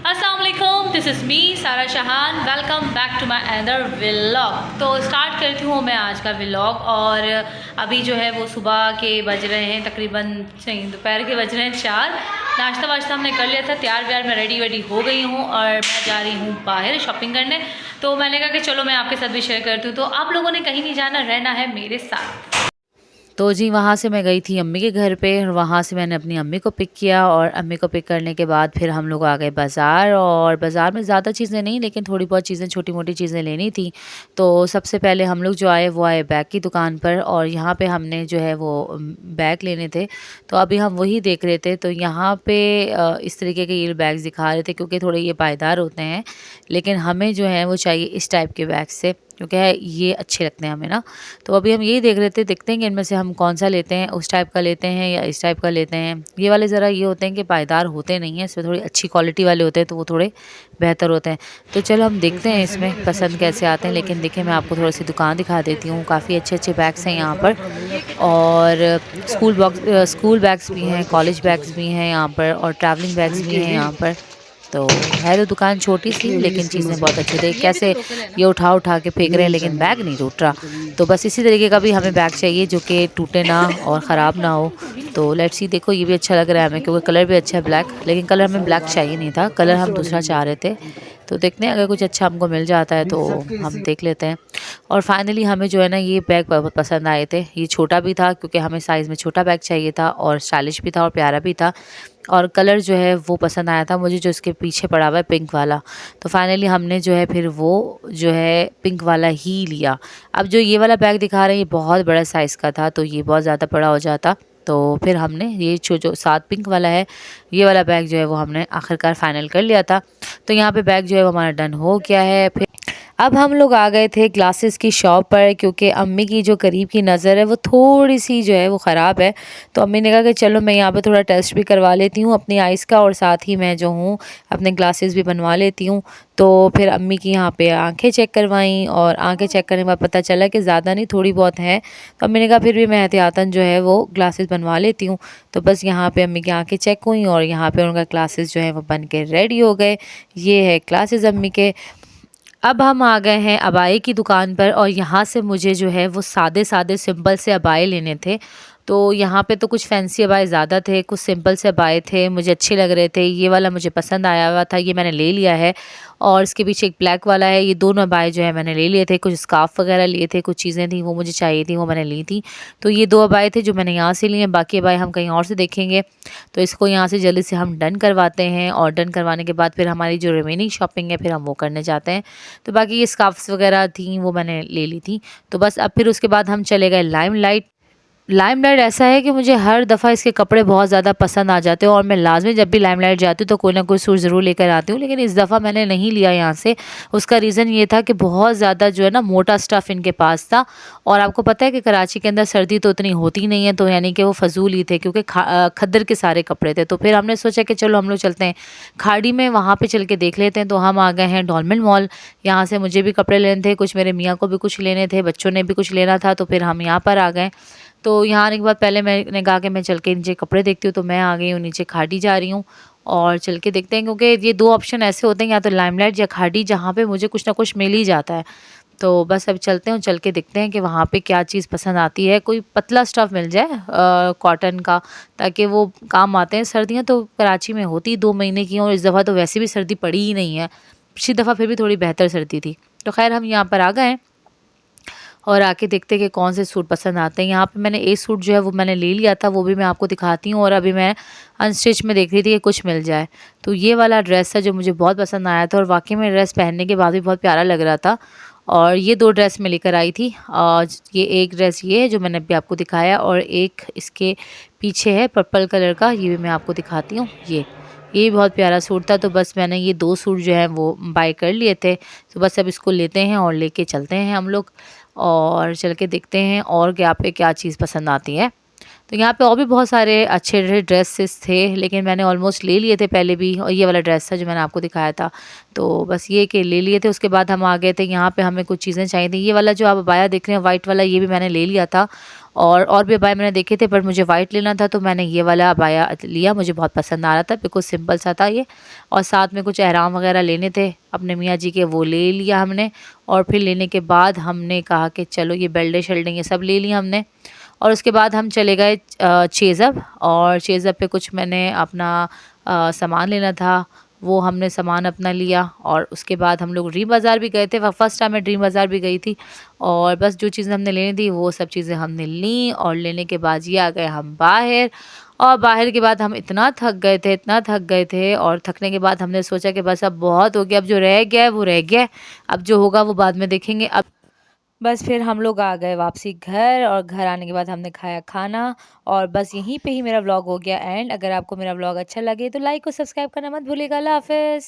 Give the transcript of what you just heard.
अस्सलाम वालेकुम, this is me Sara Shahan. Welcome back to my another vlog. तो स्टार्ट करती हूँ मैं आज का व्लॉग। और अभी जो है वो सुबह के बज रहे हैं तकरीबन, नहीं दोपहर के बज रहे हैं 4। नाश्ता वाश्ता हमने कर लिया था, तैयार व्यार मैं रेडी वेडी हो गई हूँ और मैं जा रही हूँ बाहर शॉपिंग करने। तो मैंने कहा कि चलो मैं आपके साथ भी शेयर करती हूँ। तो आप लोगों ने कहीं नहीं जाना, रहना है मेरे साथ। तो जी वहाँ से मैं गई थी अम्मी के घर पे और वहाँ से मैंने अपनी अम्मी को पिक किया और अम्मी को पिक करने के बाद फिर हम लोग आ गए बाज़ार। और बाज़ार में ज़्यादा चीज़ें नहीं, लेकिन थोड़ी बहुत चीज़ें, छोटी मोटी चीज़ें लेनी थी। तो सबसे पहले हम लोग जो आए वो आए बैग की दुकान पर, और यहाँ पे हमने जो है वो बैग लेने थे। तो अभी हम वही देख रहे थे। तो यहाँ पे इस तरीके के ये बैग्स दिखा रहे थे, क्योंकि थोड़े ये पायदार होते हैं, लेकिन हमें जो है वो चाहिए इस टाइप के बैग से, क्योंकि ये अच्छे लगते हैं हमें ना। तो अभी हम यही देख रहे थे, देखते हैं कि इनमें से हम कौन सा लेते हैं, उस टाइप का लेते हैं या इस टाइप का लेते हैं। ये वाले ज़रा ये होते हैं कि पायदार होते नहीं हैं, इसमें थोड़ी अच्छी क्वालिटी वाले होते हैं, तो वो थोड़े बेहतर होते हैं। तो चलो हम देखते हैं इसमें पसंद कैसे आते हैं। लेकिन देखिए मैं आपको थोड़ी सी दुकान दिखा देती हूँ, काफ़ी अच्छे अच्छे बैग्स हैं यहाँ पर। और स्कूल बैग्स भी हैं, कॉलेज बैग्स भी हैं यहाँ पर, और ट्रैवलिंग बैग्स भी हैं यहाँ पर। तो है तो दुकान छोटी सी, लेकिन चीज़ें बहुत अच्छी थी। कैसे ये उठा उठा के फेंक रहे हैं, लेकिन बैग नहीं टूट रहा। तो बस इसी तरीके का भी हमें बैग चाहिए जो कि टूटे ना और ख़राब ना हो। तो लेट्स सी, देखो ये भी अच्छा लग रहा है हमें, क्योंकि कलर भी अच्छा है ब्लैक, लेकिन कलर हमें ब्लैक चाहिए नहीं था, कलर हम दूसरा चाह रहे थे। तो देखते हैं, अगर कुछ अच्छा हमको मिल जाता है तो हम देख लेते हैं। और फाइनली हमें जो है ना ये बैग बहुत पसंद आए थे। ये छोटा भी था, क्योंकि हमें साइज़ में छोटा बैग चाहिए था, और स्टाइलिश भी था और प्यारा भी था। और कलर जो है वो पसंद आया था मुझे, जो इसके पीछे पड़ा हुआ है पिंक वाला। तो फाइनली हमने जो है फिर वो जो है पिंक वाला ही लिया। अब जो ये वाला बैग दिखा रहे हैं ये बहुत बड़ा साइज़ का था, तो ये बहुत ज़्यादा बड़ा हो जाता। तो फिर हमने ये जो साथ पिंक वाला है, ये वाला बैग जो है वो हमने आखिरकार फ़ाइनल कर लिया था। तो यहाँ पे बैग जो है वो हमारा डन हो गया है। फिर अब हम लोग आ गए थे ग्लासेस की शॉप पर, क्योंकि अम्मी की जो करीब की नज़र है वो थोड़ी सी जो है वो ख़राब है। तो अम्मी ने कहा कि चलो मैं यहाँ पे थोड़ा टेस्ट भी करवा लेती हूँ अपनी आइज़ का, और साथ ही मैं जो हूँ अपने ग्लासेस भी बनवा लेती हूँ। तो फिर अम्मी की यहाँ पे आंखें चेक करवाईं, और आंखें चेक करने के बाद पता चला कि ज़्यादा नहीं, थोड़ी बहुत हैं। तो अम्मी ने कहा फिर भी मैं एहतियातन जो है वो ग्लासेस बनवा लेती हूँ। तो बस यहाँ पे अम्मी की आंखें चेक हुई, और यहाँ पे उनका ग्लासेस जो है वो बन के रेडी हो गए। ये है ग्लासेस अम्मी के। अब हम आ गए हैं अबाए की दुकान पर, और यहाँ से मुझे जो है वो सादे सादे सिंपल से अबाए लेने थे। तो यहाँ पे तो कुछ फैंसी अबाए ज़्यादा थे, कुछ सिंपल से अबाए थे, मुझे अच्छे लग रहे थे। ये वाला मुझे पसंद आया हुआ था, ये मैंने ले लिया है। और इसके पीछे एक ब्लैक वाला है, ये दोनों अबाए जो है मैंने ले लिए थे। कुछ स्कार्फ वगैरह लिए थे, कुछ चीज़ें थी वो मुझे चाहिए थी, वो मैंने ली थी। तो ये दो अबाए थे जो मैंने यहाँ से लिए हैं, बाकी अबाए हम कहीं और से देखेंगे। तो इसको यहाँ से जल्दी से हम डन करवाते हैं, और डन करवाने के बाद फिर हमारी जो रिमेनिंग शॉपिंग है फिर हम वो करने जाते हैं। तो बाकी ये स्कार्फ्स वगैरह थी वो मैंने ले ली थी। तो बस अब फिर उसके बाद हम चले गए लाइमलाइट। लाइमलाइट ऐसा है कि मुझे हर दफ़ा इसके कपड़े बहुत ज़्यादा पसंद आ जाते हैं, और मैं लाज़मी जब भी लाइमलाइट जाती हूँ तो कोई ना कोई सूट ज़रूर लेकर आती हूँ। लेकिन इस दफ़ा मैंने नहीं लिया यहाँ से। उसका रीज़न ये था कि बहुत ज़्यादा जो है ना मोटा स्टफ़ इनके पास था, और आपको पता है कि कराची के अंदर सर्दी तो उतनी होती नहीं है, तो यानी कि वो फ़जूल ही थे, क्योंकि खद्दर के सारे कपड़े थे। तो फिर हमने सोचा कि चलो हम लोग चलते हैं खाड़ी में, वहाँ पर चल के देख लेते हैं। तो हम आ गए हैं डॉलमेन मॉल। यहाँ से मुझे भी कपड़े लेने थे, कुछ मेरे मियाँ को भी कुछ लेने थे, बच्चों ने भी कुछ लेना था। तो फिर हम यहाँ पर आ गए। तो यहाँ आने के बाद पहले मैंने कहा कि मैं चल के नीचे कपड़े देखती हूँ, तो मैं आ गई हूँ नीचे, खाड़ी जा रही हूँ। और चल के देखते हैं, क्योंकि ये दो ऑप्शन ऐसे होते हैं, या तो लाइमलाइट या खाड़ी, जहाँ पे मुझे कुछ ना कुछ मिल ही जाता है। तो बस अब चलते हैं, चल के देखते हैं कि वहाँ पे क्या चीज़ पसंद आती है। कोई पतला स्टफ़ मिल जाए कॉटन का, ताकि वो काम आते हैं। सर्दियाँ तो कराची में होती 2 महीने की, और इस दफ़ा तो वैसे भी सर्दी पड़ी ही नहीं है। पिछली दफ़ा फिर भी थोड़ी बेहतर सर्दी थी। तो खैर हम यहाँ पर आ गए हैं, और आके देखते हैं कि कौन से सूट पसंद आते हैं। यहाँ पे मैंने एक सूट जो है वो मैंने ले लिया था, वो भी मैं आपको दिखाती हूँ। और अभी मैं अनस्टिच में देख रही थी कि कुछ मिल जाए। तो ये वाला ड्रेस था जो मुझे बहुत पसंद आया था, और वाकई में ड्रेस पहनने के बाद भी बहुत प्यारा लग रहा था। और ये दो ड्रेस मैं लेकर आई थी। और ये एक ड्रेस ये है जो मैंने अभी आपको दिखाया, और एक इसके पीछे है पर्पल कलर का, ये भी मैं आपको दिखाती हूँ। ये भी बहुत प्यारा सूट था। तो बस मैंने ये दो सूट जो हैं वो बाय कर लिए थे। तो बस अब इसको लेते हैं और लेके चलते हैं हम लोग, और चल के देखते हैं और क्या पे क्या चीज़ पसंद आती है। तो यहाँ पे और भी बहुत सारे अच्छे ड्रेसेस थे, लेकिन मैंने ऑलमोस्ट ले लिए थे पहले भी। और ये वाला ड्रेस था जो मैंने आपको दिखाया था, तो बस ये कि ले लिए थे। उसके बाद हम आ गए थे यहाँ पे, हमें कुछ चीज़ें चाहिए थी। ये वाला जो आप अबाया देख रहे हैं वाइट वाला, ये भी मैंने ले लिया था। और भी अबाया मैंने देखे थे, पर मुझे वाइट लेना था तो मैंने ये वाला अबाया लिया। मुझे बहुत पसंद आ रहा था, बिल्कुल सिंपल सा था ये। और साथ में कुछ एहराम वगैरह लेने थे अपने मियाँ जी के, वो ले लिया हमने। और फिर लेने के बाद हमने कहा कि चलो ये बेल्टें शल्टें ये सब ले लिया हमने। और उसके बाद हम चले गए चेज़अप, और चेज़अप पे कुछ मैंने अपना सामान लेना था, वो हमने सामान अपना लिया। और उसके बाद हम लोग ड्रीम बाज़ार भी गए थे, फर्स्ट टाइम मैं ड्रीम बाज़ार भी गई थी। और बस जो चीज़ें हमने लेनी थी वो सब चीज़ें हमने लीं, और लेने के बाद ये आ गए हम बाहर। और बाहर के बाद हम इतना थक गए थे, इतना थक गए थे, और थकने के बाद हमने सोचा कि बस अब बहुत हो गया, अब जो रह गया है वो रह गया है, अब जो होगा वो बाद में देखेंगे। अब बस फिर हम लोग आ गए वापसी घर, और घर आने के बाद हमने खाया खाना। और बस यहीं पे ही मेरा व्लॉग हो गया एंड। अगर आपको मेरा व्लॉग अच्छा लगे तो लाइक और सब्सक्राइब करना मत भूलिएगा। अल्लाह हाफ़िज़।